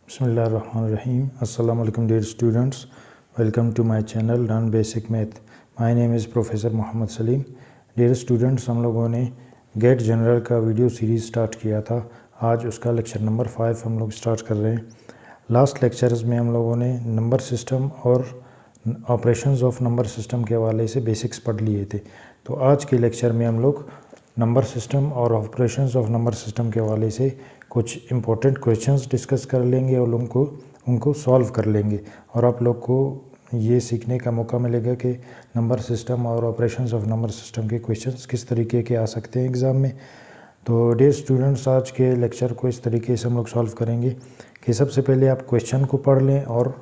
Bismillahirrahmanirrahim. Assalamu alaikum dear students. Welcome to my channel Learn Basic Math. My name is Professor Mohammad Salim. Dear students, हम लोगों ने gate general का video series start किया था। आज उसका lecture number 5 हम लोग स्टार्ट कर रहे हैं। लास्ट लेक्चर्स में हम लोगों ने नंबर सिस्टम और ऑपरेशंस ऑफ नंबर सिस्टम के हवाले से बेसिक्स पढ़ लिए थे। तो आज के लेक्चर में हम लोग नंबर सिस्टम और ऑपरेशंस ऑफ नंबर सिस्टम के हवाले से कुछ इम्पोर्टेंट क्वेश्चंस डिस्कस कर लेंगे और उनको सॉल्व कर लेंगे और आप लोग को ये सीखने का मौका मिलेगा कि नंबर सिस्टम और ऑपरेशंस ऑफ नंबर सिस्टम के क्वेश्चंस किस तरीके के आ सकते हैं एग्ज़ाम में। तो डियर स्टूडेंट्स, आज के लेक्चर को इस तरीके से हम लोग सॉल्व करेंगे कि सबसे पहले आप क्वेश्चन को पढ़ लें और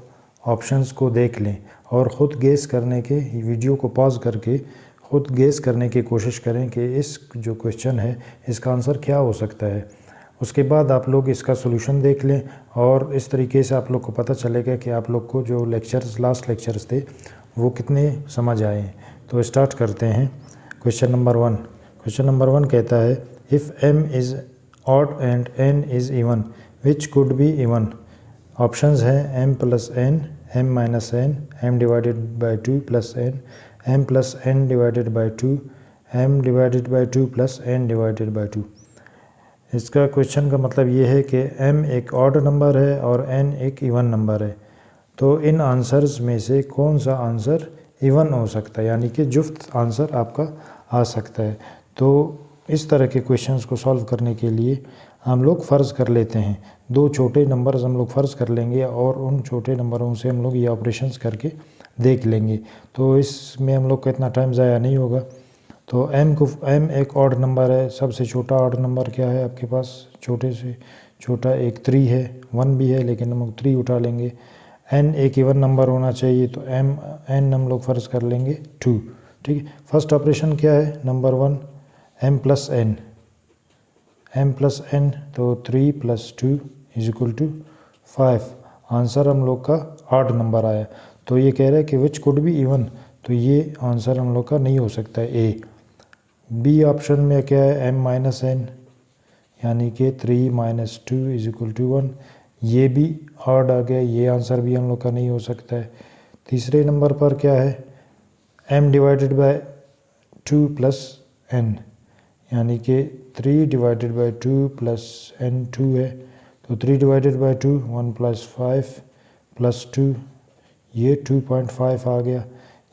ऑप्शंस को देख लें और ख़ुद गेस करने के वीडियो को पॉज करके ख़ुद गेस करने की कोशिश करें कि इस जो क्वेश्चन है इसका आंसर क्या हो सकता है। उसके बाद आप लोग इसका सॉल्यूशन देख लें और इस तरीके से आप लोग को पता चलेगा कि आप लोग को जो लास्ट लेक्चर्स थे वो कितने समझ आए। तो स्टार्ट करते हैं। क्वेश्चन नंबर 1 कहता है if m is odd and n is even which could be even. Options हैं m plus n, m minus n, m divided by 2 plus n, m plus n divided by 2, m divided by 2 plus n divided by 2। इसका question का मतलब ये है कि m एक odd number है और n एक इवन नंबर है। तो इन आंसर्स में से कौन सा आंसर इवन हो सकता है, यानी कि जुफ्त आंसर आपका आ सकता है। तो इस तरह के क्वेश्चंस को सॉल्व करने के लिए हम लोग फ़र्ज़ कर लेते हैं, दो छोटे नंबर्स हम लोग फ़र्ज़ कर लेंगे और उन छोटे नंबरों से हम लोग ये ऑपरेशंस करके देख लेंगे। तो इसमें हम लोग का इतना टाइम ज़ाया नहीं होगा। तो m एक ऑड नंबर है। सबसे छोटा ऑड नंबर क्या है आपके पास? छोटे से छोटा एक 3 है, 1 भी है लेकिन हम लोग 3 उठा लेंगे। n एक इवन नंबर होना चाहिए तो n हम लोग फ़र्ज़ कर लेंगे 2। ठीक है, फर्स्ट ऑपरेशन क्या है? नंबर 1 m प्लस n, तो 3 plus 2 is equal to 5। Answer हम लोग का ऑड नंबर आया। तो ये कह रहा है कि विच कुड बी इवन, तो ये आंसर हम लोग का नहीं हो सकता है ए। बी ऑप्शन में क्या है? m माइनस n, यानी कि 3 माइनस 2 इज इक्वल टू 1। ये भी ऑड आ गया, ये आंसर भी हम लोग का नहीं हो सकता है। तीसरे नंबर पर क्या है? m divided by 2 plus n, यानी कि 3 डिवाइडेड बाय 2 प्लस n 2 है। तो 3 डिवाइडेड बाय 2 1 प्लस 5 प्लस 2, ये 2.5 आ गया।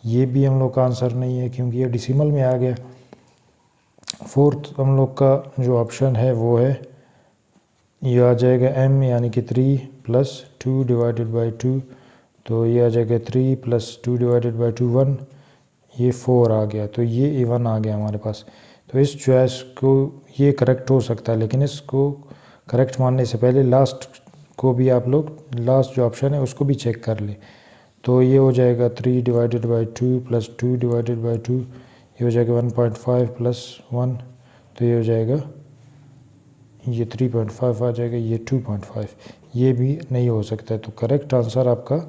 ये भी हम लोग का आंसर नहीं है क्योंकि ये डिसिमल में आ गया। फोर्थ हम लोग का जो ऑप्शन है वो है, ये आ जाएगा m यानी कि 3 प्लस 2 डिवाइडेड बाई 2, तो ये आ जाएगा 3 प्लस 2 डिवाइडेड बाई 2 1, ये 4 आ गया। तो ये इवन आ गया हमारे पास। तो इस चॉइस को ये करेक्ट हो सकता है, लेकिन इसको करेक्ट मानने से पहले लास्ट को भी आप लोग, लास्ट जो ऑप्शन है उसको भी चेक कर लें। तो ये हो जाएगा 3 divided by 2 plus 2 divided by 2, ये हो जाएगा 1.5 प्लस 1, तो ये हो जाएगा, ये 3.5 आ जाएगा, ये 2.5। ये भी नहीं हो सकता है। तो करेक्ट आंसर आपका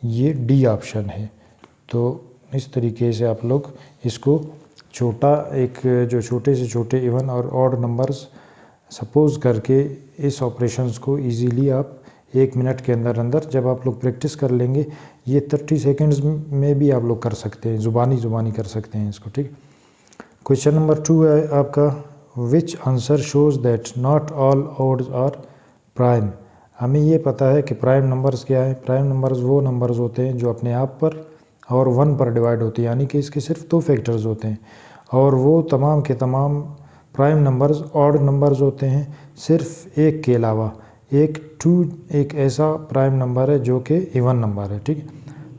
ये डी ऑप्शन है। तो इस तरीके से आप लोग इसको छोटा, एक जो छोटे से छोटे इवन और ऑड नंबर्स सपोज करके इस ऑपरेशंस को इजीली आप 1 मिनट के अंदर अंदर, जब आप लोग प्रैक्टिस कर लेंगे, ये 30 सेकंड्स में भी आप लोग कर सकते हैं, ज़ुबानी कर सकते हैं इसको। ठीक। क्वेश्चन नंबर 2 है आपका, which answer shows that not all odds are prime. हमें ये पता है कि प्राइम नंबर्स क्या है। प्राइम नंबर्स वो नंबर्स होते हैं जो अपने आप पर और 1 पर डिवाइड होती है, यानी कि इसके सिर्फ 2 फैक्टर्स होते हैं। और वो तमाम के तमाम प्राइम नंबर्स ऑड नंबर्स होते हैं, सिर्फ एक के अलावा। एक ऐसा प्राइम नंबर है जो कि इवन नंबर है। ठीक।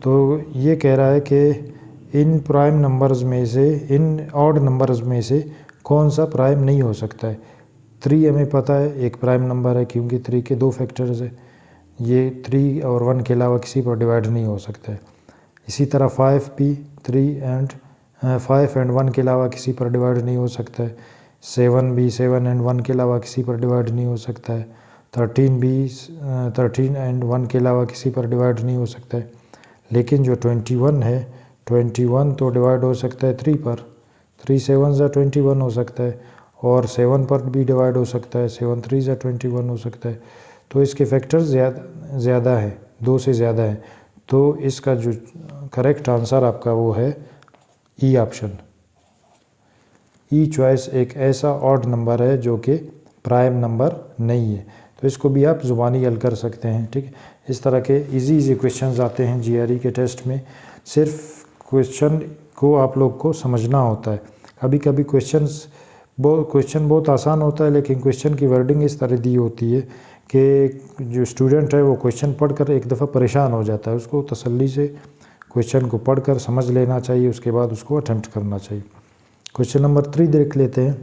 तो ये कह रहा है कि इन प्राइम नंबर्स में से, इन ऑड नंबर्स में से कौन सा प्राइम नहीं हो सकता है। 3 हमें पता है एक प्राइम नंबर है क्योंकि 3 के 2 फैक्टर्स है। ये 3 और 1 के अलावा किसी पर डिवाइड नहीं हो सकता है। इसी तरह 5 भी 5 एंड 1 के अलावा किसी पर डिवाइड नहीं हो सकता है। 7 भी 7 एंड 1 के अलावा किसी पर डिवाइड नहीं हो सकता है। 13 भी 13 एंड 1 के अलावा किसी पर डिवाइड नहीं हो सकता है। लेकिन जो 21 है, 21 तो डिवाइड हो सकता है 3 पर। 3 7 ज़ा 21 हो सकता है, और 7 पर भी डिवाइड हो सकता है, 7 3 ज़ा 21 हो सकता है। तो इसके फैक्टर्स ज़्यादा है, 2 से ज़्यादा है, तो इसका जो करेक्ट आंसर आपका वो है ई ऑप्शन। ई चॉइस एक ऐसा ऑड नंबर है जो कि प्राइम नंबर नहीं है। तो इसको भी आप ज़ुबानी हल कर सकते हैं, ठीक है। इस तरह के इजी क्वेश्चंस आते हैं जीआरई के टेस्ट में, सिर्फ क्वेश्चन को आप लोग को समझना होता है। कभी कभी क्वेश्चन बहुत आसान होता है, लेकिन क्वेश्चन की वर्डिंग इस तरह दी होती है कि जो स्टूडेंट है वो क्वेश्चन पढ़कर एक दफ़ा परेशान हो जाता है। उसको तसल्ली से क्वेश्चन को पढ़कर समझ लेना चाहिए, उसके बाद उसको अटेम्प्ट करना चाहिए। क्वेश्चन नंबर 3 देख लेते हैं।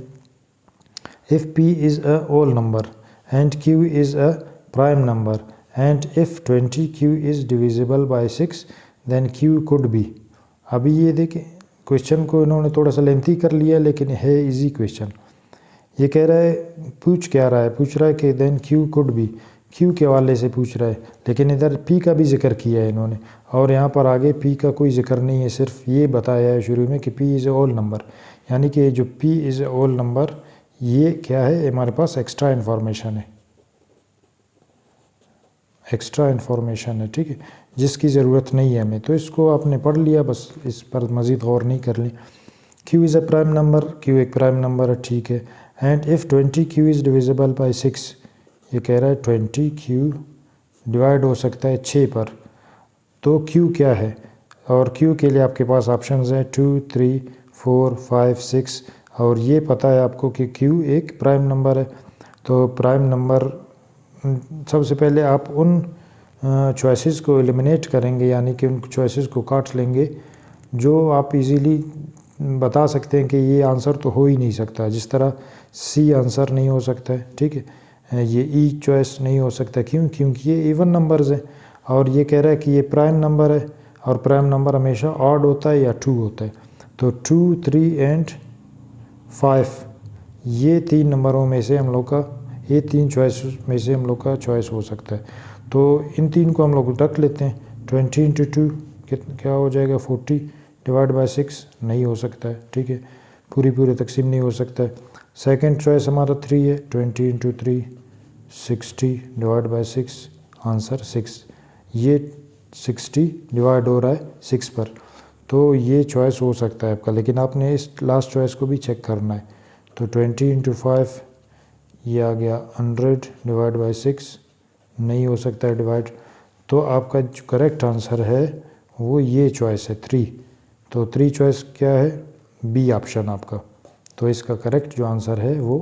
If P is a whole number and Q is a prime number and if 20Q is divisible by 6 then Q could be. अभी ये देखिए क्वेश्चन को इन्होंने थोड़ा सा लेंथी कर लिया, लेकिन है इजी क्वेश्चन। ये कह रहा है, पूछ रहा है कि then Q could be, Q के हवाले से पूछ रहा है, लेकिन इधर P का भी जिक्र किया है इन्होंने, और यहाँ पर आगे P का कोई जिक्र नहीं है, सिर्फ ये बताया है शुरू में कि P is a whole number, यानी कि जो P is a whole number ये क्या है, हमारे पास एक्स्ट्रा इन्फॉर्मेशन है, ठीक है, जिसकी ज़रूरत नहीं है हमें। तो इसको आपने पढ़ लिया, बस इस पर मज़ीद गौर नहीं कर ली। Q is a prime number, Q एक प्राइम नंबर है, ठीक है। And if 20Q is divisible by 6, ये कह रहा है 20Q डिवाइड हो सकता है 6 पर, तो Q क्या है, और Q के लिए आपके पास ऑप्शंस हैं 2, 3, 4, 5, 6, और ये पता है आपको कि Q एक प्राइम नंबर है। तो प्राइम नंबर सबसे पहले आप उन चॉइसेस को एलिमिनेट करेंगे, यानी कि उन चॉइसेस को काट लेंगे जो आप इजीली बता सकते हैं कि ये आंसर तो हो ही नहीं सकता। जिस तरह C आंसर नहीं हो सकता है, ठीक है, ये E चॉइस नहीं हो सकता, क्यों, क्योंकि ये इवन नंबर्स हैं, और ये कह रहा है कि ये प्राइम नंबर है, और प्राइम नंबर हमेशा ऑड होता है या 2 होता है। तो 2, 3 एंड 5 ये 3 नंबरों में से हम लोग का, ये 3 चॉइस में से हम लोग का चॉइस हो सकता है। तो इन 3 को हम लोग रख लेते हैं। 20 इंटू 2 क्या हो जाएगा, 40 डिवाइड बाय 6 नहीं हो सकता है, ठीक है, पूरी तकसीम नहीं हो सकता है। सेकंड चॉइस हमारा 3 है, 20 इंटू 3 60 डिवाइड बाय 6, आंसर 6। ये 60 डिवाइड हो रहा है 6 पर, तो ये चॉइस हो सकता है आपका, लेकिन आपने इस लास्ट चॉइस को भी चेक करना है। तो 20 इंटू 5 ये आ गया 100 डिवाइड बाय 6, नहीं हो सकता है डिवाइड। तो आपका जो करेक्ट आंसर है वो ये चॉइस है 3। तो 3 चॉइस क्या है, बी ऑप्शन आपका। तो इसका करेक्ट जो आंसर है वो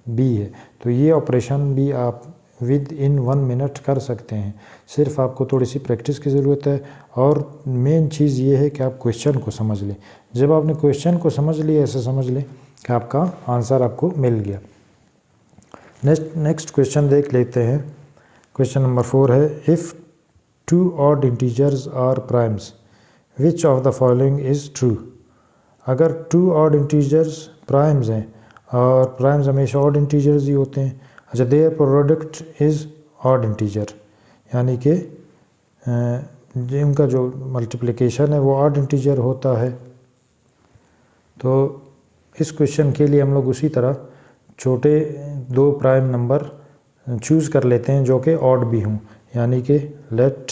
बी है। तो ये ऑपरेशन भी आप विद इन 1 मिनट कर सकते हैं, सिर्फ आपको थोड़ी सी प्रैक्टिस की ज़रूरत है, और मेन चीज़ ये है कि आप क्वेश्चन को समझ लें। जब आपने क्वेश्चन को समझ लिया, ऐसे समझ लें कि आपका आंसर आपको मिल गया। नेक्स्ट क्वेश्चन देख लेते हैं। क्वेश्चन नंबर 4 है, if 2 odd integers are primes which of the following is true. अगर 2 ऑड इंटीजर्स प्राइम्स हैं, और प्राइम्स हमेशा ऑड इंटीजर्स ही होते हैं, अच्छा, their product is odd integer, यानी कि उनका जो मल्टीप्लिकेशन है वो ऑड इंटीजर होता है। तो इस क्वेश्चन के लिए हम लोग उसी तरह छोटे 2 प्राइम नंबर चूज़ कर लेते हैं जो कि ऑड भी हों, यानी कि लेट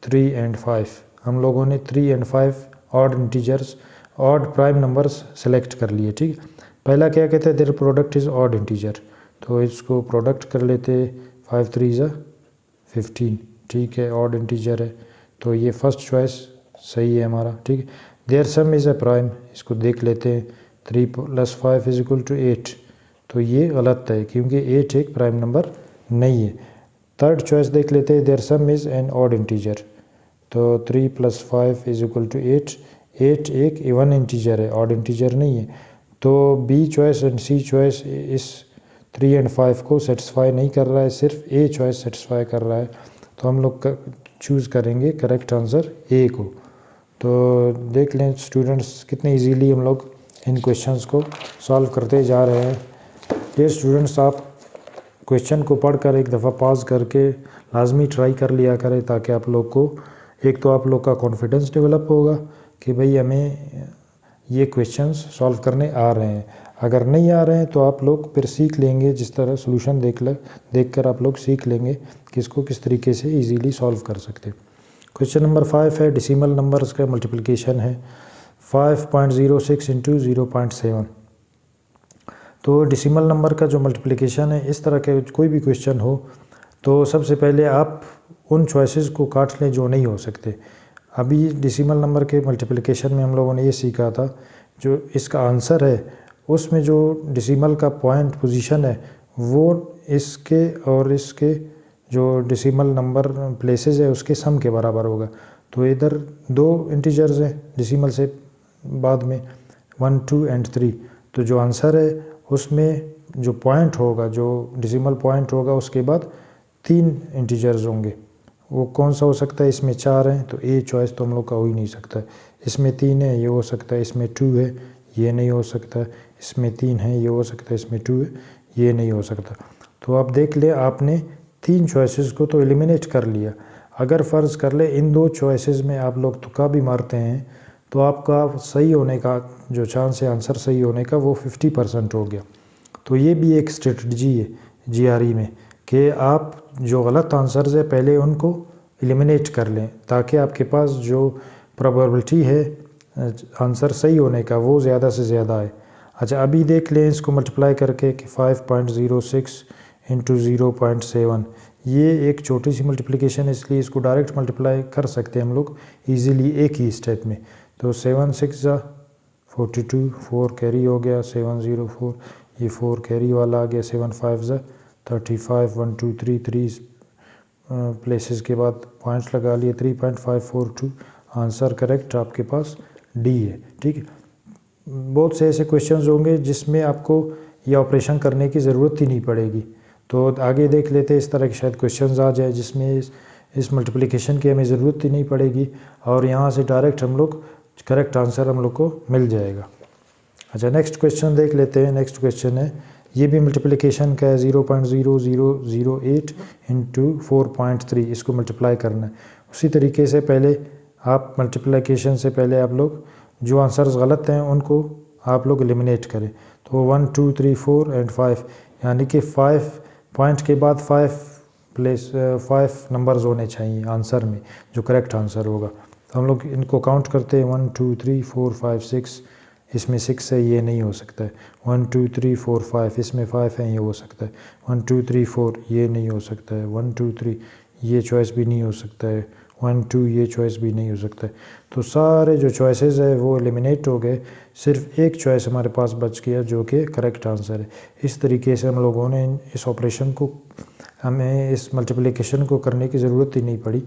3 एंड 5। हम लोगों ने 3 and 5 odd integers, odd prime numbers select कर लिए, ठीक है। पहला क्या कहते हैं, their product is odd integer, तो इसको प्रोडक्ट कर लेते, 5 3 ज़ा 15, ठीक है, ऑड इंटीजर है, तो ये फर्स्ट चॉइस सही है हमारा, ठीक है। Their sum is a prime, इसको देख लेते हैं, 3 + 5 = 8, तो ये गलत है क्योंकि 8 एक प्राइम नंबर नहीं है। थर्ड चॉइस देख लेते हैं, their sum is an odd integer, तो 3 + 5 = 8, 8 एक इवन इंटीजर है, ऑड इंटीजर नहीं है। तो B choice and C choice is 3 and 5 को सेटिस्फाई नहीं कर रहा है, सिर्फ ए चॉइस सेटिस्फाई कर रहा है, तो हम लोग चूज़ करेंगे करेक्ट आंसर ए को। तो देख लें स्टूडेंट्स कितने इजीली हम लोग इन क्वेश्चंस को सॉल्व करते जा रहे हैं। डियर स्टूडेंट्स, आप क्वेश्चन को पढ़कर एक दफ़ा पॉज करके लाजमी ट्राई कर लिया करें, ताकि आप लोग को, एक तो आप लोग का कॉन्फिडेंस डेवलप होगा कि भाई हमें ये क्वेश्चंस सॉल्व करने आ रहे हैं। अगर नहीं आ रहे हैं तो आप लोग फिर सीख लेंगे, जिस तरह सोल्यूशन देख कर आप लोग सीख लेंगे कि इसको किस तरीके से इजीली सॉल्व कर सकते हैं। क्वेश्चन नंबर 5 है, डेसिमल नंबर्स का मल्टीप्लिकेशन है 5.06 इंटू 0.7। तो डेसिमल नंबर का जो मल्टीप्लिकेशन है, इस तरह के कोई भी क्वेश्चन हो तो सबसे पहले आप उन चॉइसेस को काट लें जो नहीं हो सकते। अभी डेसिमल नंबर के मल्टीप्लिकेशन में हम लोगों ने ये सीखा था, जो इसका आंसर है उसमें जो डेसिमल का पॉइंट पोजीशन है वो इसके और इसके जो डेसिमल नंबर प्लेसेस है उसके सम के बराबर होगा। तो इधर 2 इंटीजर्स हैं डेसिमल से बाद में 1, 2 एंड 3। तो जो आंसर है उसमें जो पॉइंट होगा, जो डेसिमल पॉइंट होगा, उसके बाद 3 इंटीजर्स होंगे। वो कौन सा हो सकता है? इसमें 4 हैं तो ए चॉइस तो हम लोग का हो ही नहीं सकता। इसमें 3 है, ये हो सकता है। इसमें 2 है, ये नहीं हो सकता। इसमें 3 है, ये हो सकता है। इसमें 2 है, ये नहीं हो सकता। तो आप देख ले, आपने 3 चॉइसेस को तो एलिमिनेट कर लिया। अगर फ़र्ज़ कर ले इन 2 चॉइसेस में आप लोग तुक्का भी मारते हैं तो आपका सही होने का जो चांस है, आंसर सही होने का, वो 50% हो गया। तो ये भी एक स्ट्रेटजी है जीआरई में कि आप जो गलत आंसर्स है पहले उनको एलिमिनेट कर लें, ताकि आपके पास जो प्रोबेबिलिटी है आंसर सही होने का वो ज़्यादा से ज़्यादा है। अच्छा, अभी देख लें इसको मल्टीप्लाई करके कि 5.06 इंटू 0.7, ये एक छोटी सी मल्टीप्लिकेशन है, इसलिए इसको डायरेक्ट मल्टीप्लाई कर सकते हैं हम लोग ईज़िली एक ही स्टेप में। तो 7 6 42, 4 कैरी हो गया, 704, ये 4 कैरी वाला आ गया, 7 5 35, 1 2 3 3 प्लेसेस के बाद पॉइंट्स लगा लिए, 3.542। आंसर करेक्ट आपके पास डी है। ठीक है, बहुत से ऐसे क्वेश्चंस होंगे जिसमें आपको ये ऑपरेशन करने की ज़रूरत ही नहीं पड़ेगी। तो आगे देख लेते हैं, इस तरह के शायद क्वेश्चंस आ जाए जिसमें इस मल्टीप्लिकेशन की हमें ज़रूरत ही नहीं पड़ेगी और यहाँ से डायरेक्ट हम लोग करेक्ट आंसर हम लोग को मिल जाएगा। अच्छा, नेक्स्ट क्वेश्चन देख लेते हैं। नेक्स्ट क्वेश्चन है, ये भी मल्टीप्लिकेशन का है, 0.0008 इंटू 4.3, इसको मल्टीप्लाई करना है। उसी तरीके से पहले आप मल्टीप्लिकेशन से पहले आप लोग जो आंसर्स गलत हैं उनको आप लोग एलिमिनेट करें। तो 1 2 3 4 एंड 5, यानी कि 5 पॉइंट के बाद 5 नंबर्स होने चाहिए आंसर में जो करेक्ट आंसर होगा। तो हम लोग इनको काउंट करते हैं, 1 2 3 4 5 6, इसमें 6 है, ये नहीं हो सकता है। 1 2 3 4 5, इसमें 5 है, ये हो सकता है। 1 2 3 4, ये नहीं हो सकता है। 1 2 3, ये चॉइस भी नहीं हो सकता है। 1 2, ये चॉइस भी नहीं हो सकता है। तो सारे जो चॉइसेस है वो एलिमिनेट हो गए, सिर्फ एक चॉइस हमारे पास बच गया जो कि करेक्ट आंसर है। इस तरीके से हम लोगों ने इस ऑपरेशन को, हमें इस मल्टीप्लिकेशन को करने की ज़रूरत ही नहीं पड़ी,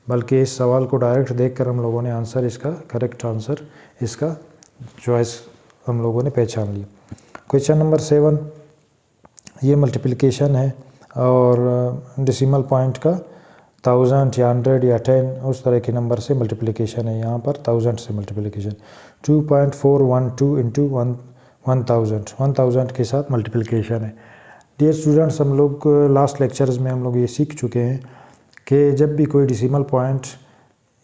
बल्कि इस सवाल को डायरेक्ट देखकर हम लोगों ने आंसर, इसका करेक्ट आंसर, इसका चॉइस हम लोगों ने पहचान लिया। क्वेश्चन नंबर 7, ये मल्टीप्लिकेशन है और डेसिमल पॉइंट का 1000 या 100 या 10 उस तरह के नंबर से मल्टीप्लिकेशन है। यहाँ पर 1000 से मल्टीप्लिकेशन, 2.412 इंटू 1000 के साथ मल्टीप्लिकेशन है। डियर स्टूडेंट्स, हम लोग लास्ट लेक्चर्स में हम लोग ये सीख चुके हैं कि जब भी कोई डेसिमल पॉइंट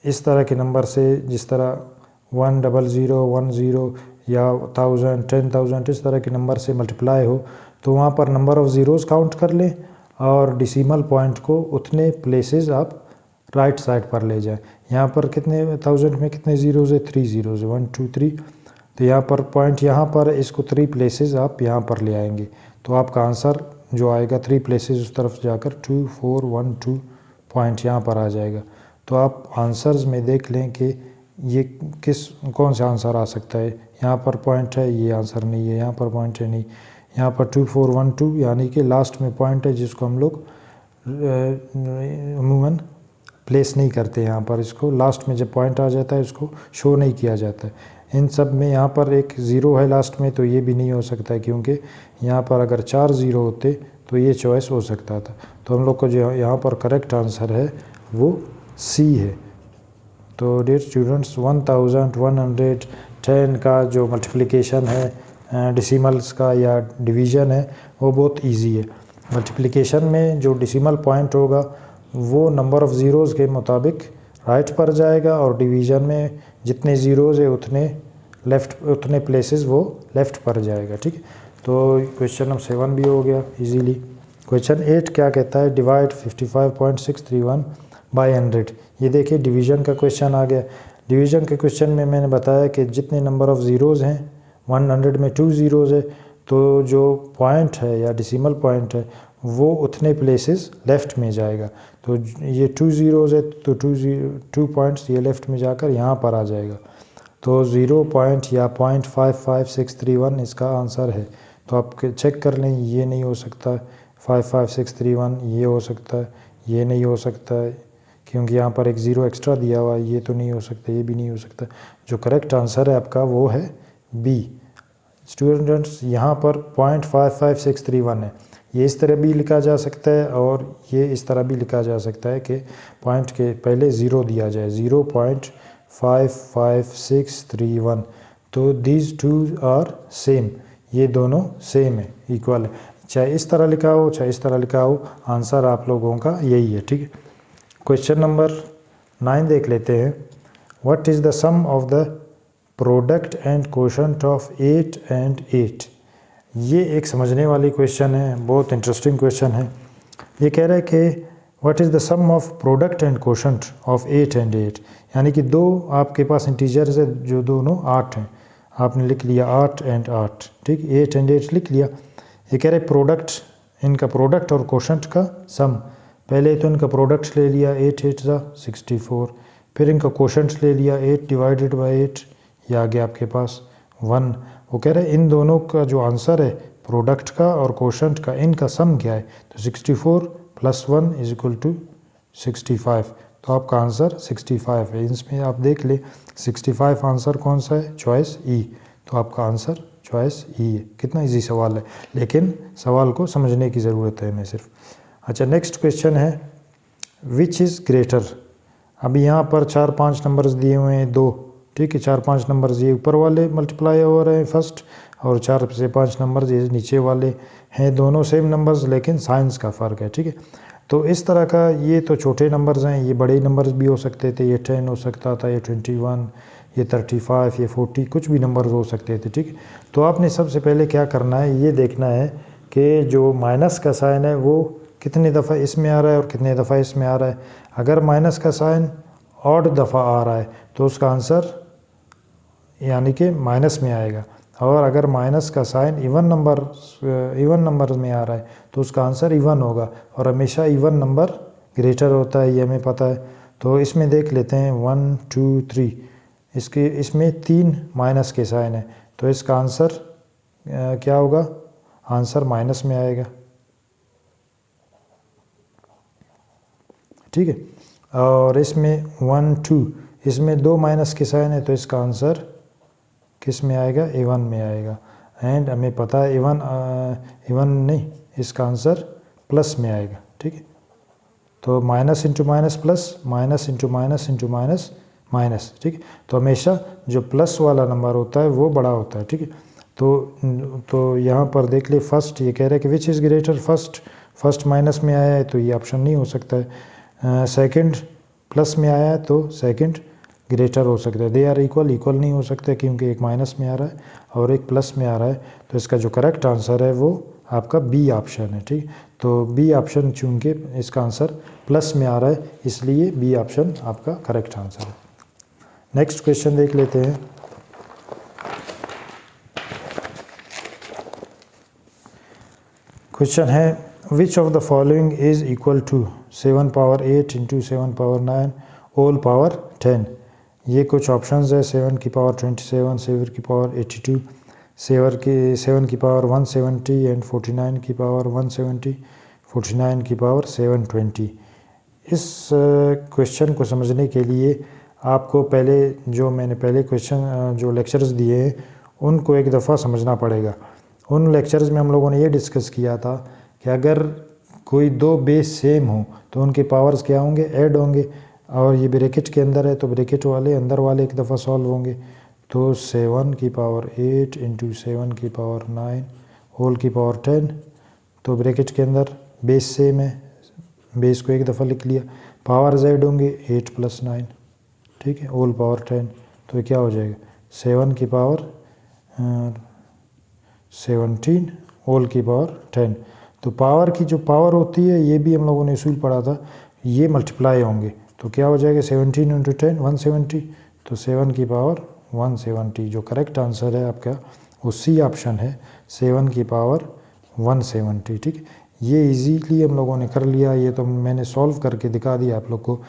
इस तरह के नंबर से, जिस तरह 10010 या 1000 10,000 इस तरह के नंबर से मल्टीप्लाई हो, तो वहाँ पर नंबर ऑफ़ ज़ीरोज़ काउंट कर लें और डेसिमल पॉइंट को उतने प्लेसेस आप राइट साइड पर ले जाएं। यहाँ पर कितने 1000 में कितने ज़ीरोज़ है? 3 ज़ीरोज़ है, 1 2 3। तो यहाँ पर पॉइंट यहाँ पर, इसको 3 प्लेसेस आप यहाँ पर ले आएंगे, तो आपका आंसर जो आएगा 3 प्लेसेस उस तरफ जाकर 2 4 1 2 पॉइंट यहाँ पर आ जाएगा। तो आप आंसर्स में देख लें कि ये कौन सा आंसर आ सकता है। यहाँ पर पॉइंट है, ये आंसर नहीं है। यहाँ पर पॉइंट है, नहीं। यहाँ पर 2 4 1 2, यानी कि लास्ट में पॉइंट है जिसको हम लोग अमूमन प्लेस नहीं करते। यहाँ पर इसको लास्ट में जब पॉइंट आ जाता है उसको शो नहीं किया जाता है। इन सब में यहाँ पर एक ज़ीरो है लास्ट में, तो ये भी नहीं हो सकता है, क्योंकि यहाँ पर अगर 4 ज़ीरो होते तो ये चॉइस हो सकता था। तो हम लोग को जो यहाँ पर करेक्ट आंसर है वो सी है। तो डियर स्टूडेंट्स, 1110 का जो मल्टीप्लिकेशन है डेसिमल्स का या डिवीज़न है वो बहुत इजी है। मल्टीप्लिकेशन में जो डेसिमल पॉइंट होगा वो नंबर ऑफ़ ज़ीरोज़ के मुताबिक राइट पर जाएगा और डिवीज़न में जितने ज़ीरोज़ है उतने लेफ़्ट उतने प्लेसेस वो लेफ़्ट पर जाएगा, ठीक है। तो क्वेश्चन नंबर 7 भी हो गया इजीली। क्वेश्चन 8 क्या कहता है, डिवाइड 55.631 बाय 100। ये देखिए डिवीज़न का क्वेश्चन आ गया। डिवीज़न के क्वेश्चन में मैंने बताया कि जितने नंबर ऑफ़ ज़ीरोज़ हैं 100 में 2 ज़ीरोज़ है, तो जो पॉइंट है या डेसिमल पॉइंट है वो उतने प्लेसेस लेफ़्ट में जाएगा। तो ये 2 ज़ीरोज़ है तो 2 पॉइंट्स ये लेफ़्ट में जाकर यहाँ पर आ जाएगा। तो 0 पॉइंट या 0.55631 इसका आंसर है। तो आप चेक कर लें, ये नहीं हो सकता, 55631 ये हो सकता है, ये नहीं हो सकता है क्योंकि यहाँ पर एक ज़ीरो एक्स्ट्रा दिया हुआ है, ये तो नहीं हो सकता, ये भी नहीं हो सकता। जो करेक्ट आंसर है आपका वो है बी। स्टूडेंट्स यहाँ पर 0.55631 है, ये इस तरह भी लिखा जा सकता है और ये इस तरह भी लिखा जा सकता है कि पॉइंट के पहले ज़ीरो दिया जाए, 0.55631। तो दीज टू आर सेम, ये दोनों सेम है, इक्वल है। चाहे इस तरह लिखा हो चाहे इस तरह लिखा हो, आंसर आप लोगों का यही है, ठीक है। क्वेश्चन नंबर 9 देख लेते हैं। What is the sum of the product and quotient of 8 and 8। ये एक समझने वाली क्वेश्चन है, बहुत इंटरेस्टिंग क्वेश्चन है। ये कह रहा है कि what is the sum of product and quotient of 8 and 8, यानी कि दो आपके पास इंटीजर्स है जो दोनों 8 हैं, आपने लिख लिया 8 एंड 8, ठीक, 8 एंड 8 लिख लिया। ये कह रहे प्रोडक्ट, इनका प्रोडक्ट और कोशंट का सम। पहले तो इनका प्रोडक्ट ले लिया 8 8 ज़ा 64, फिर इनका कोशंट ले लिया 8 डिवाइडेड बाई 8, ये आ गया आपके पास 1। वो कह रहे हैं इन दोनों का जो आंसर है प्रोडक्ट का और कोशंट का, इनका सम क्या है, तो 64 + 1 इज इक्वल टू 65। तो आपका आंसर 65 है। इसमें आप देख ले 65 आंसर कौन सा है, चॉइस ई। तो आपका आंसर चॉइस ई है। कितना इजी सवाल है, लेकिन सवाल को समझने की ज़रूरत है हमें सिर्फ। अच्छा, नेक्स्ट क्वेश्चन है विच इज़ ग्रेटर। अभी यहाँ पर 4-5 नंबर्स दिए हुए हैं, 2, ठीक है, 4-5 नंबर्स ये ऊपर वाले मल्टीप्लाई हो रहे हैं फर्स्ट, और 4 से 5 नंबर्स ये नीचे वाले हैं। दोनों सेम नंबर्स लेकिन साइंस का फ़र्क है, ठीक है। तो इस तरह का, ये तो छोटे नंबर्स हैं, ये बड़े नंबर्स भी हो सकते थे, ये 10 हो सकता था, ये 21, ये 35, ये 40, कुछ भी नंबर्स हो सकते थे, ठीक है। तो आपने सबसे पहले क्या करना है, ये देखना है कि जो माइनस का साइन है वो कितनी दफ़ा इसमें आ रहा है और कितने दफ़ा इसमें आ रहा है। अगर माइनस का साइन ऑड दफ़ा आ रहा है तो उसका आंसर यानी कि माइनस में आएगा, और अगर माइनस का साइन इवन नंबर में आ रहा है तो उसका आंसर इवन होगा, और हमेशा इवन नंबर ग्रेटर होता है, ये हमें पता है। तो इसमें देख लेते हैं 1 2 3, इसमें 3 माइनस के साइन है, तो इसका आंसर क्या होगा, आंसर माइनस में आएगा, ठीक है। और इसमें 1 2, इसमें 2 माइनस के साइन है, तो इसका आंसर किस में आएगा, इवन में आएगा। एंड हमें पता है इवन नहीं, इसका आंसर प्लस में आएगा, ठीक है। तो minus into minus plus, minus into minus into minus minus, ठीक है। तो हमेशा जो प्लस वाला नंबर होता है वो बड़ा होता है, ठीक है। तो यहाँ पर देख ले, फर्स्ट ये कह रहा है कि which is greater, first minus में आया है तो ये ऑप्शन नहीं हो सकता है। सेकंड प्लस में आया है तो सेकंड ग्रेटर हो सकता है। दे आर इक्वल नहीं हो सकते क्योंकि एक माइनस में आ रहा है और एक प्लस में आ रहा है। तो इसका जो करेक्ट आंसर है वो आपका बी ऑप्शन है, ठीक। तो बी ऑप्शन चूँकि इसका आंसर प्लस में आ रहा है इसलिए बी ऑप्शन आपका करेक्ट आंसर है। नेक्स्ट क्वेश्चन देख लेते हैं। क्वेश्चन है which of the following is equal to 7 power 8 into 7 power 9 whole power 10। ये कुछ ऑप्शंस है, 7 की पावर 27, 7 की पावर 82, 7 की पावर 170 एंड 49 की पावर 170, 49 की पावर 720। इस क्वेश्चन को समझने के लिए आपको मैंने पहले क्वेश्चन जो लेक्चर्स दिए हैं उनको एक दफ़ा समझना पड़ेगा। उन लेक्चर्स में हम लोगों ने ये डिस्कस किया था कि अगर कोई दो बेस सेम हो तो उनके पावर्स क्या होंगे, ऐड होंगे, और ये ब्रैकेट के अंदर है तो ब्रैकेट वाले अंदर वाले एक दफ़ा सॉल्व होंगे। तो 7 की पावर 8 इंटू 7 की पावर 9 होल की पावर 10, तो ब्रैकेट के अंदर बेस सेम है, बेस को एक दफ़ा लिख लिया, पावर ऐड होंगे 8 + 9, ठीक है, होल पावर 10, तो क्या हो जाएगा 7 की पावर 17 होल की पावर 10। तो पावर की जो पावर होती है, ये भी हम लोगों ने उसूल पढ़ा था, ये मल्टीप्लाई होंगे। तो क्या हो जाएगा 17 इंटू 10 170, तो 7 की पावर 170। जो करेक्ट आंसर है आपका वो सी ऑप्शन है, 7 की पावर 170। ठीक, ये इजीली हम लोगों ने कर लिया। ये तो मैंने सॉल्व करके दिखा दिया आप लोग को।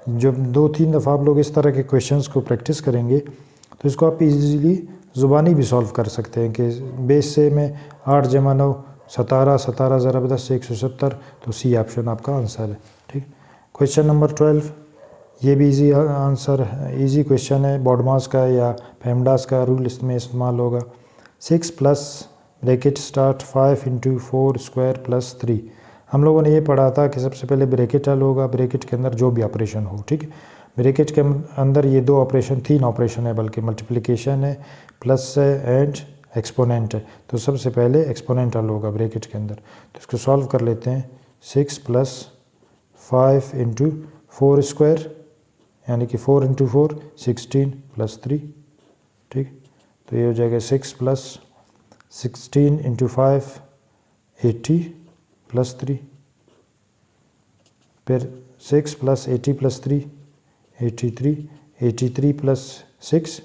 जब 2-3 दफ़ा आप लोग इस तरह के क्वेश्चंस को प्रैक्टिस करेंगे तो इसको आप इजीली ज़ुबानी भी सॉल्व कर सकते हैं कि बेस से में 8 जमा 9 17, 17 ज़रब 10 170, तो सी ऑप्शन आपका आंसर है। ठीक, क्वेश्चन नंबर 12, ये भी इजी आंसर है, इजी क्वेश्चन है, बॉडमास का या पेमडास का रूल इसमें इस्तेमाल होगा। 6 plus bracket start 5 into 4 square plus 3। हम लोगों ने ये पढ़ा था कि सबसे पहले ब्रैकेट हल होगा, ब्रैकेट के अंदर जो भी ऑपरेशन हो। ठीक है, ब्रैकेट के अंदर ये 2 ऑपरेशन 3 ऑपरेशन है, बल्कि मल्टीप्लिकेशन है, प्लस है एंड एक्सपोनेंट है। तो सबसे पहले एक्सपोनेंट हल होगा ब्रैकेट के अंदर, तो इसको सॉल्व कर लेते हैं। 6 प्लस 5 इंटू 4 स्क्वायर यानी कि 4 इंटू 4 16 प्लस 3। ठीक, तो ये हो जाएगा 6 प्लस 16 इंटू 5 80 प्लस 3, फिर 6 प्लस 80 प्लस 3 83, 83 प्लस 6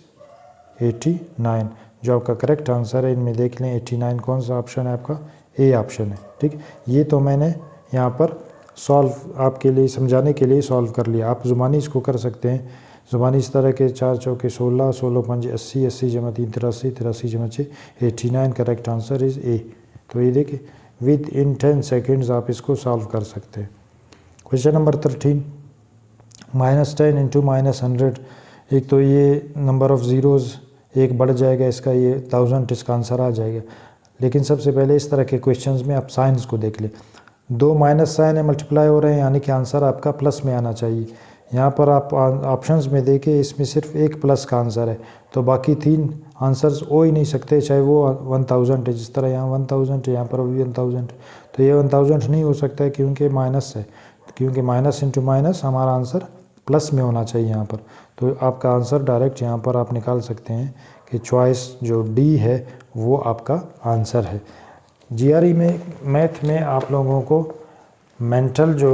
89। जो आपका करेक्ट आंसर है, इनमें देख लें 89 कौन सा ऑप्शन है आपका, ए ऑप्शन है। ठीक, ये तो मैंने यहाँ पर सॉल्व आपके लिए समझाने के लिए सॉल्व कर लिया। आप ज़ुबानी इसको कर सकते हैं, ज़ुबानी इस तरह के 4 चौके 16 16 5 80 80 जमा 3 83 83 जमा 6 89, करेक्ट आंसर इज़ ए। तो ये देखिए विद इन 10 सेकेंड्स आप इसको सॉल्व कर सकते हैं। Question number 13, -10 into -100। एक तो ये नंबर ऑफ़ ज़ीरोज़ एक बढ़ जाएगा, इसका ये 1000 इसका आंसर आ जाएगा। लेकिन सबसे पहले इस तरह के क्वेश्चंस में आप साइंस को देख लें। 2 माइनस साइन है, मल्टीप्लाई हो रहे हैं, यानी कि आंसर आपका प्लस में आना चाहिए। यहाँ पर आप ऑप्शंस में देखें, इसमें सिर्फ एक प्लस का आंसर है, तो बाकी 3 आंसर्स हो ही नहीं सकते, चाहे वो 1000 है। जिस तरह यहाँ 1000 है, यहाँ पर भी 1000, तो ये 1000 नहीं हो सकता है क्योंकि माइनस है, क्योंकि माइनस इंटू माइनस हमारा आंसर प्लस में होना चाहिए यहाँ पर। तो आपका आंसर डायरेक्ट यहाँ पर आप निकाल सकते हैं कि चॉइस जो डी है वो आपका आंसर है। जीआरई में मैथ में आप लोगों को मेंटल जो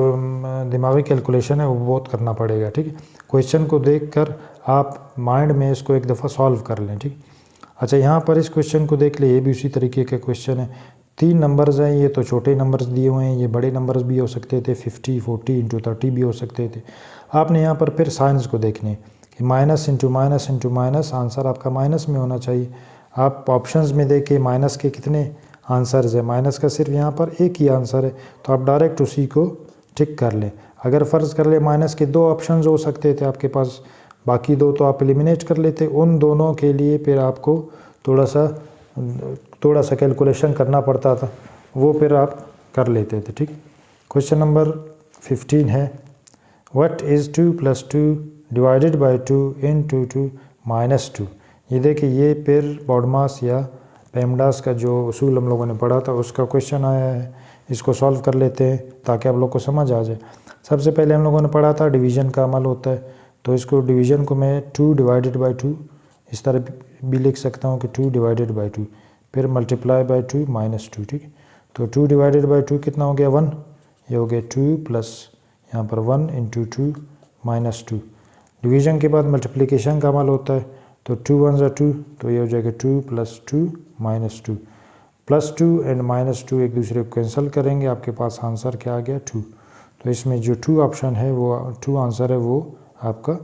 दिमागी कैलकुलेशन है वो बहुत करना पड़ेगा। ठीक है, क्वेश्चन को देखकर आप माइंड में इसको एक दफ़ा सॉल्व कर लें। ठीक, अच्छा यहाँ पर इस क्वेश्चन को देख ले, ये भी उसी तरीके का क्वेश्चन है। 3 नंबर्स हैं, ये तो छोटे नंबर्स दिए हुए हैं, ये बड़े नंबर्स भी हो सकते थे, 50 40 इंटू 30 भी हो सकते थे। आपने यहाँ पर फिर साइंस को देखने कि minus into minus into minus, answer आपका माइनस में होना चाहिए। आप ऑप्शंस में देखें माइनस के कितने आंसर्स है, माइनस का सिर्फ यहाँ पर एक ही आंसर है, तो आप डायरेक्ट उसी को टिक कर लें। अगर फ़र्ज़ कर ले माइनस के 2 ऑप्शंस हो सकते थे आपके पास, बाकी 2 तो आप एलिमिनेट कर लेते। उन दोनों के लिए फिर आपको थोड़ा सा कैलकुलेशन करना पड़ता था, वो फिर आप कर लेते थे। ठीक, क्वेश्चन नंबर 15 है, what is 2 + 2 divided by 2 into 2 minus 2। ये देखिए, ये फिर बॉडमास या पेमडास का जो उसूल हम लोगों ने पढ़ा था उसका क्वेश्चन आया है। इसको सॉल्व कर लेते हैं ताकि आप लोग को समझ आ जाए। सबसे पहले हम लोगों ने पढ़ा था डिवीज़न का अमल होता है, तो इसको डिवीज़न को मैं 2 डिवाइडेड बाई 2 इस तरह भी लिख सकता हूँ कि 2 डिवाइडेड बाई 2, फिर मल्टीप्लाई बाई 2 माइनस 2। ठीक, तो 2 डिवाइडेड बाई 2 कितना हो गया 1, ये हो गया 2 प्लस यहाँ पर 1 इंटू 2 माइनस 2। डिवीज़न के बाद मल्टीप्लिकेशन का अमल होता है, तो 2 1 ज़ा 2, तो ये हो जाएगा 2 + 2 माइनस 2। +2 एंड -2 एक दूसरे को कैंसिल करेंगे, आपके पास आंसर क्या आ गया 2। तो इसमें जो 2 ऑप्शन है वो 2 आंसर है वो आपका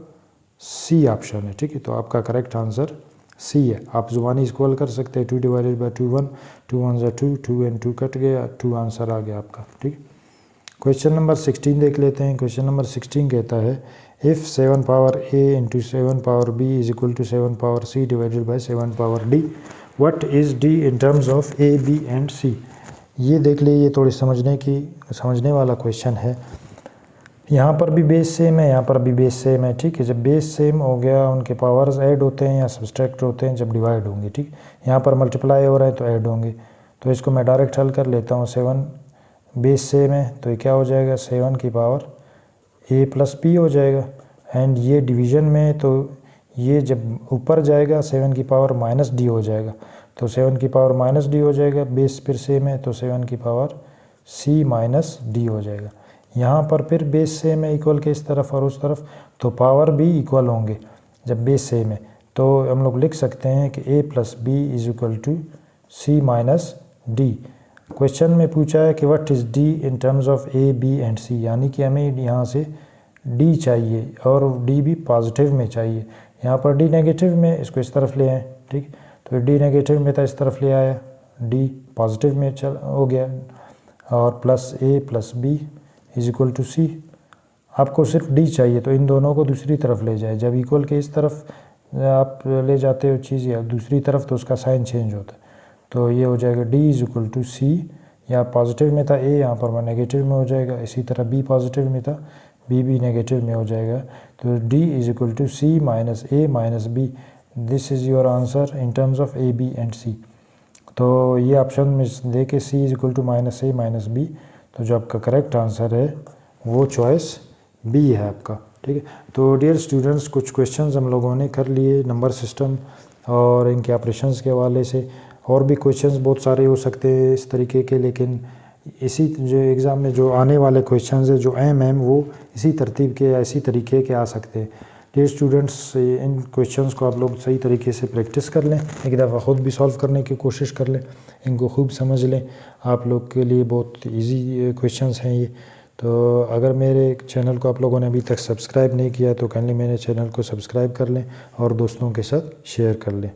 सी ऑप्शन है। ठीक है, तो आपका करेक्ट आंसर सी है। आप ज़ुबानी इसको हल कर सकते हैं, 2 डिवाइडेड बाई 2 1, 2 1 ज़ा 2, 2 एंड 2 कट गया, 2 आंसर आ गया आपका। ठीक, क्वेश्चन नंबर 16 देख लेते हैं। क्वेश्चन नंबर 16 कहता है if 7 power a into 7 power b is equal to 7 power c divided by 7 power d, what is d in terms of a b and c। ये देख लिए, ये थोड़ी समझने वाला क्वेश्चन है। यहाँ पर भी बेस सेम है, यहाँ पर भी बेस सेम है। ठीक है, जब बेस सेम हो गया उनके पावर्स ऐड होते हैं या सब्सट्रैक्ट होते हैं जब डिवाइड होंगे। ठीक, यहाँ पर मल्टीप्लाई हो रहा है तो ऐड होंगे, तो इसको मैं डायरेक्ट हल कर लेता हूँ। 7 बेस सेम है तो ये क्या हो जाएगा 7 की पावर a + b हो जाएगा, एंड ये डिवीज़न में तो ये जब ऊपर जाएगा 7 की पावर माइनस डी हो जाएगा, तो 7 की पावर माइनस डी हो जाएगा, बेस फिर सेम है तो 7 की पावर सी माइनस डी हो जाएगा। यहाँ पर फिर बेस सेम है इक्वल के इस तरफ और उस तरफ, तो पावर भी इक्वल होंगे जब बेस सेम है। तो हम लोग लिख सकते हैं कि a plus B is equal to C minus D. Question में पूछा है कि what is D in terms of A B and C, यानी कि हमें यहाँ से डी चाहिए और डी भी पॉजिटिव में चाहिए। यहाँ पर डी नेगेटिव में, इसको इस तरफ ले आए, ठीक, तो डी नेगेटिव में था इस तरफ ले आया, डी पॉजिटिव में चल हो गया, और plus A plus B is equal to C. आपको सिर्फ डी चाहिए तो इन दोनों को दूसरी तरफ ले जाए, जब इक्वल के इस तरफ आप ले जाते हो चीज़ या दूसरी तरफ तो उसका साइन चेंज होता है। तो ये हो जाएगा डी इज इक्वल टू सी, या पॉजिटिव में था ए, यहाँ पर नेगेटिव में हो जाएगा। इसी तरह बी पॉजिटिव में था, बी भी नेगेटिव में हो जाएगा। तो D is equal to C minus A minus B, this is your answer in terms of A B and C. तो ये ऑप्शन में दे के C is equal to minus A minus B, तो जो आपका करेक्ट आंसर है वो चॉइस बी है आपका, ठीक है। तो डियर स्टूडेंट्स, कुछ क्वेश्चंस हम लोगों ने कर लिए नंबर सिस्टम और इनके ऑपरेशंस के हवाले से। और भी क्वेश्चंस बहुत सारे हो सकते हैं इस तरीके के, लेकिन इसी जो एग्ज़ाम में जो आने वाले क्वेश्चंस है जो एम वो इसी तरतीब के या इसी तरीके के आ सकते हैं। डियर स्टूडेंट्स, इन क्वेश्चंस को आप लोग सही तरीके से प्रैक्टिस कर लें, एक दफ़ा ख़ुद भी सॉल्व करने की कोशिश कर लें, इनको खूब समझ लें। आप लोग के लिए बहुत इजी क्वेश्चंस हैं ये। तो अगर मेरे चैनल को आप लोगों ने अभी तक सब्सक्राइब नहीं किया तो काइंडली मेरे चैनल को सब्सक्राइब कर लें और दोस्तों के साथ शेयर कर लें।